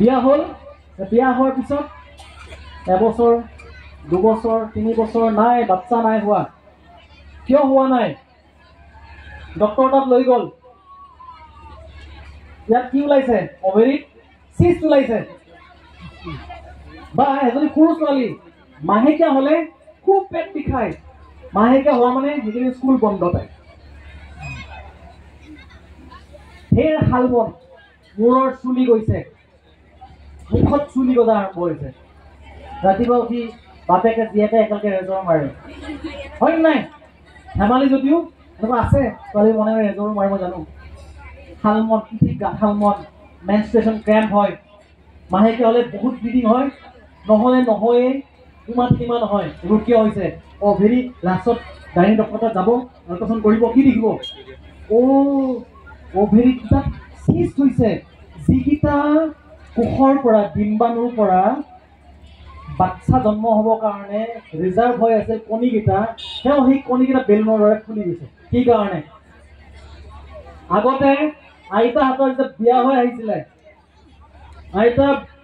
বিয়া হ'ল, বিয়া হোৱাৰ পিছত এবছৰ 2 বছৰ 3 বছৰ নাই, বাচ্চা নাই হোৱা। কিয় হোৱা নাই? ডক্টৰ তাত লৈ গ'ল, ইয়াত কি ওলাইছে? অভেৰিত চিষ্ট ওলাইছে। বা এজনী সৰু ছোৱালী মাহেকীয়া হ'লে খুব পেট বিষায়, মাহেকীয়া হোৱা মানে সেইখিনি স্কুল বন্ধ পায়। ঢেৰ শালবন, মূৰৰ চুলি গৈছে, মুখত চুলি গজা আৰম্ভ হৈছে। ৰাতিপুৱা উঠি বাপেকে জীয়েকে একেলগে ৰেজৰ মাৰে, হয় নাই? ধেমালি যদিও এনেকুৱা আছে, ছোৱালী মনে মনে ৰেজৰ মাৰে, মই জানো। শালমন, পিঠিত গাঠালমন, মেনষ্ট্ৰুৱেশ্যন ক্ৰেম্প হয়, মাহেকীয়া হ'লে বহুত ব্লিডিং হয়, নহ'লে নহয়েই, কিমান নহয়। এইবোৰ কিয় হৈছে? অভেৰি লাষ্টত গাড়ী ডক্টৰ যাব, আল্ট্ৰাচাউণ্ড কৰিব, কি দেখিব? অভেৰিকেইটা চিষ্ট হৈছে, যিকেইটা কোষৰ পৰা, ডিম্বাণুৰ পৰা বাচ্চা জন্ম হ'বৰ কাৰণে ৰিজাৰ্ভ হৈ আছে কণীকেইটা, সেই কণীকেইটা বেলুনৰ দৰে ফুলি গৈছে। কি কাৰণে? আগতে আইতাহঁতৰ যেতিয়া বিয়া হৈ আহিছিলে,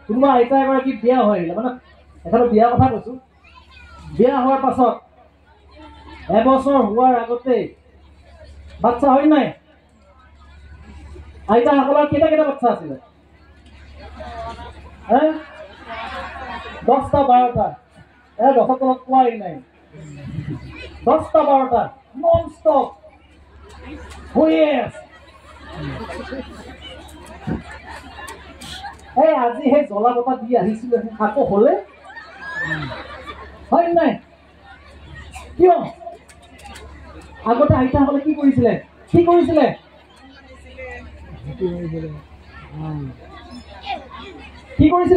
কোনোবা আইতা এগৰাকী বিয়া হৈ আহিলে, মানে এখনো বিয়াৰ কথা কৈছো, বিয়া হোৱাৰ পাছত এবছৰ হোৱাৰ আগতেই বাচ্চা হয় নাই? আইতাসকলৰ কেইটা বাচ্চা আছিলে? 10টা 12টা। 10ৰ তলত পোৱাই নাই, 10টা 12টা নন ষ্টপ হৈয়ে আছে। আজি সেই জ্বলা বতা দি আহিছিল, আকৌ হ'লে, হয় নাই? কিয়? আগতে আইতাসকলে কি কৰিছিলে?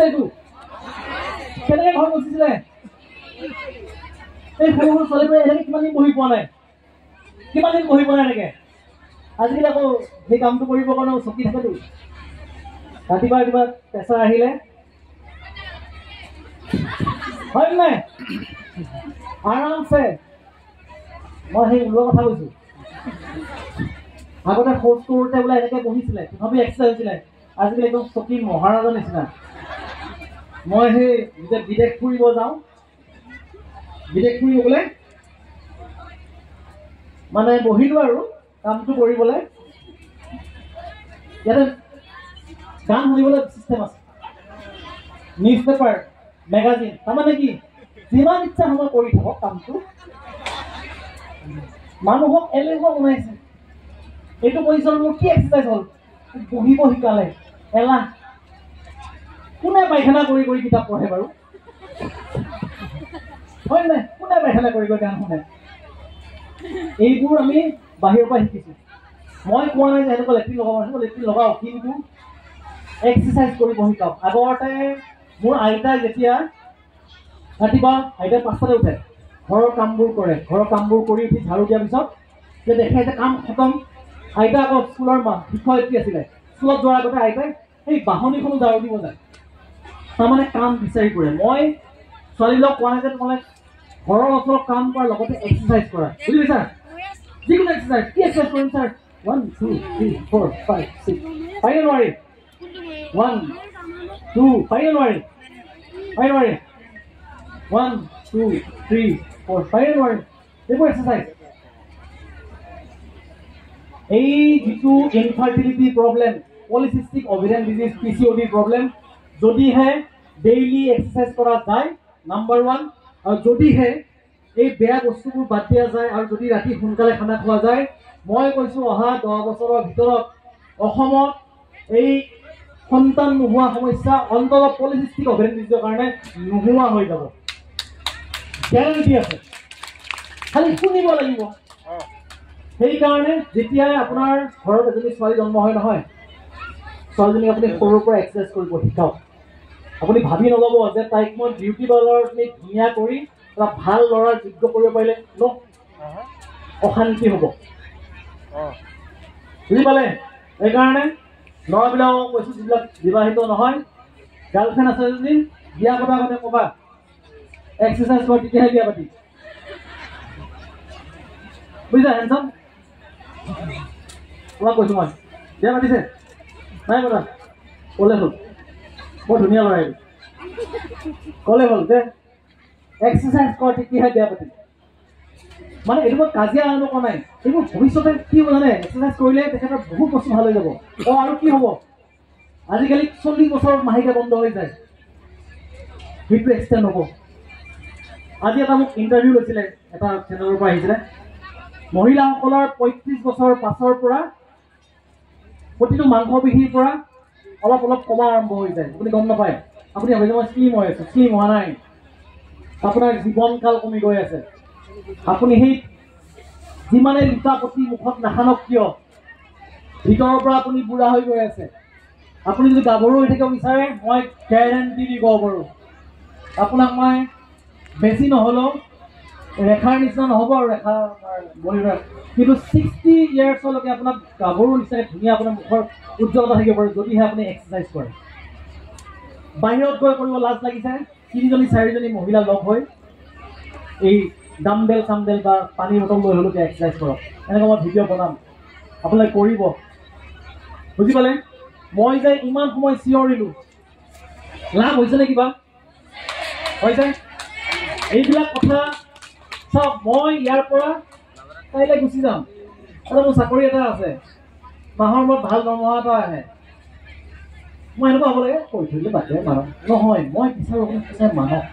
এইটো কেনেকে ঘৰ মচিছিলে? এই সৰু সৰু ছোৱালীবোৰে এনেকে কিমান দিন বহি পোৱা নাই এনেকে। আজিকালি আকৌ সেই কামটো কৰিবৰ কাৰণে চকী থাকেতো। ৰাতিপুৱা প্ৰেছাৰ আহিলে, হয় নাই? আৰামছে, মই সেই ওলোৱা কথা কৈছো। আগতে শৌচ কৰোঁতে বোলে এনেকে বহিছিলে, তথাপি এক্সাৰচাইজ হৈছিলে। আজিকালি একদম চকী মহাৰাজাৰ নিচিনা। মই সেই যেতিয়া বিদেশ ফুৰিব যাওঁ, বিদেশ ফুৰিবলৈ মানে বহিলো আৰু কামটো কৰিবলৈ। ইয়াতে গান শুনিবলৈ চিষ্টেম আছে, নিউজ পেপাৰ, মেগাজিন, তাৰমানে কি যিমান ইচ্ছা সময় কৰি থাকক কামটো। মানুহক এলেহুৱা বনাইছে। এইটো পজিশ্যন মোৰ কি এক্সাৰচাইজ হ'ল? বহিব শিকালে, এলাহ। কোনে পায়খানা কৰি কিতাপ পঢ়ে বাৰু? হয় নাই? কোনে পায়খানা কৰি গান শুনে? এইবোৰ আমি বাহিৰৰ পৰা শিকিছো। মই কোৱা নাই যে এনেকুৱা লেট্ৰিন লগাও, কিন্তু এক্সাৰচাইজ কৰিব শিকাওক। আগতে মোৰ আইতাই যেতিয়া ৰাতিপুৱা, আইতাই 5টাতে উঠে, ঘৰৰ কামবোৰ কৰে, ঘৰৰ কামবোৰ কৰি উঠি ঝাৰু দিয়াৰ পিছত যে দেখে যে কাম খতম, আইতা আকৌ স্কুলৰ শিক্ষয়িত্ৰী আছিলে, স্কুলত যোৱাৰ আগতে আইতাই সেই বাহনিখনো ঝাৰু দিব যায়, তাৰমানে কাম বিচাৰি ফুৰে। মই ছোৱালীবিলাক কোৱা নাই যে তোমালোকে ঘৰৰ অঞ্চলত কাম কৰাৰ লগতে এক্সাৰচাইজ কৰা, বুজি পাইছা? যিকোনো এক্সাৰচাইজ। কি এক্সাৰচাইজ কৰিম ছাৰ? 1 2 3 4 5 6 পাৰিনে নোৱাৰি? 1 2 পাৰিনে নোৱাৰি? 1 2 3 4 পাৰিনে নোৱাৰি? এইবোৰ এক্সাৰচাইজ। এই যিটো infertility problem, polycystic ovarian disease, PCOD problem, যদিহে ডেইলি এক্সাৰচাইজ কৰা যায়, নাম্বাৰ 1। আৰু যদিহে এই বেয়া বস্তুবোৰ বাদ দিয়া যায়, আৰু যদি ৰাতি সোনকালে খানা খোৱা যায়, মই কৈছো অহা 10 বছৰৰ ভিতৰত অসমত এই সন্তান নোহোৱা সমস্যা অন্তত পলিচিষ্টিক অভিৰিয়ান ডিজিজৰ কাৰণে নোহোৱা হৈ যাব, গেৰাণ্টি আছে। খালি শুনিব লাগিব। সেইকাৰণে যেতিয়াই আপোনাৰ ঘৰত এজনী ছোৱালী জন্ম হয় নহয়, ছোৱালীজনীক আপুনি সৰুৰ পৰা এক্সাৰচাইজ কৰিব শিকাওক। আপুনি ভাবি নল'ব যে তাইক মই বিউটি পাৰ্লাৰত ধুনীয়া কৰি এটা ভাল ল'ৰাৰ যোগ্য কৰিব পাৰিলে অশান্তি হ'ব, বুজি পালে? সেইকাৰণে ল'ৰাবিলাকক কৈছো, যিবিলাক বিবাহিত নহয়, গাৰ্লফ্ৰেণ্ড আছে যদি বিয়া পতাৰ আগতে ক'বা এক্সাৰচাইজ কৰ, তেতিয়াহে বিয়া পাতি, বুজিছা? হেণ্ডচাম তোমাক কৈছো মই, বিয়া পাতিছে নাই পতা? ক'লে হ'ল বৰ ধুনীয়া ল'ৰা এইটো ক'লে হ'ল যে এক্সাৰচাইজ কৰ তেতিয়াহে বেয়া পাতিম মানে এইটো মই কাজিয়া আৰম্ভ কৰা নাই এইবোৰ ভৱিষ্যতে কি হ'ব জানে এক্সাৰচাইজ কৰিলে তেখেতৰ বহুত বস্তু ভাল হৈ যাব আৰু কি হ'ব আজিকালি 40 বছৰত মাহিকা বন্ধ হৈ যায় সেইটো এক্সটেণ্ড হ'ব আজি এটা মোক ইণ্টাৰভিউ লৈছিলে এটা চেনেলৰ পৰা আহিছিলে মহিলাসকলৰ 35 বছৰ পাছৰ পৰা প্ৰতিটো মাংসপেশীৰ পৰা অলপ অলপ কমা আৰম্ভ হৈ যায় আপুনি গম নাপায় আপুনি ভাবে যে মই শ্লিম হৈ আছোঁ শ্লিম হোৱা নাই আপোনাৰ জীৱনকাল কমি গৈ আছে আপুনি সেই যিমানে লিটা প্ৰতি মুখত নাখানক কিয় ভিতৰৰ পৰা আপুনি বুঢ়া হৈ গৈ আছে আপুনি যদি গাভৰু হৈ থাকিব বিচাৰে মই গেৰাণ্টি দি ক'ব পাৰোঁ আপোনাক মই বেছি নহ'লেও ৰেখাৰ নিচিনা নহ'ব আৰু ৰেখা বলিৰ কিন্তু 60 ইয়াৰ্ছলৈকে আপোনাক গাভৰু নিচিনাকৈ ধুনীয়া আপোনাৰ মুখৰ উজ্জ্বলতা থাকিব পাৰে যদিহে আপুনি এক্সাৰচাইজ কৰে বাহিৰত গৈ কৰিব লাজ লাগিছে 3-4জনী মহিলা লগ হৈ এই ডাম্বেল চাম্বেল বা পানী বটল লৈ হ'লেও এক্সাৰচাইজ কৰক এনেকৈ মই ভিডিঅ' বনাম আপোনালোকে কৰিব বুজি পালে মই যে ইমান সময় চিঞৰিলোঁ লাভ হৈছেনে কিবা হৈছে এইবিলাক কথা চাওক মই ইয়াৰ পৰা কাইলৈ গুচি যাম আৰু মোৰ চাকৰি এটা আছে মাহৰ মূৰত ভাল দৰমহা এটা আহে মই এনেকুৱা হ'ব লাগে কৈ থৈ বাদে মানক নহয় মই বিচাৰোঁ আপুনি সঁচাই মানক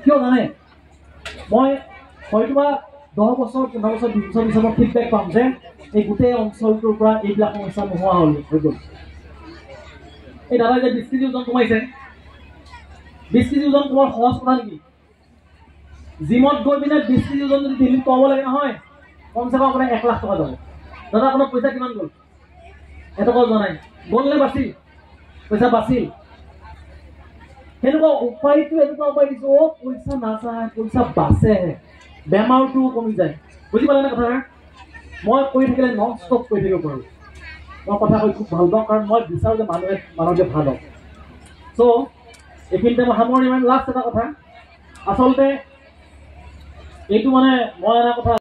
কিয় জানে মই হয়তোবা 10 বছৰ 15 বছৰ 20 বছৰ পিছত ফিডবেক পাম যে এই গোটেই অঞ্চলটোৰ পৰা এইবিলাক সমস্যা নোহোৱা হৈ গ'ল এই দাদাই যে 20 কেজি ওজন কমাইছে 20 কেজি ওজন কমোৱাৰ সহজ কথা নেকি জিমত গৈ পিনে 20 কেজি ওজন যদি দিল্লীত কমাব লাগে নহয় কমচে কম আপোনাৰ 1 লাখ টকা যাব দাদা আপোনাৰ পইচা কিমান গ'ল এটকাও যোৱা নাই গ'ল নে বাচিল পইচা বাচিল সেনেকুৱা উপায়টো এনেকুৱা উপায় দিছোঁ পইচা নাযায় পইচা বাচেহে বেমাৰটোও কমি যায় বুজি পালেনে কথা মই কৈ থাকিলে নন ষ্টপ কৈ থাকিব পাৰোঁ মই কথা কৈ খুব ভাল পাওঁ কাৰণ মই বিচাৰোঁ যে মানুহে ভাল হওক চ' এইখিনিতে মই সামৰণি মাৰিম লাষ্ট এটা কথা আচলতে এইটো মানে মই এটা কথা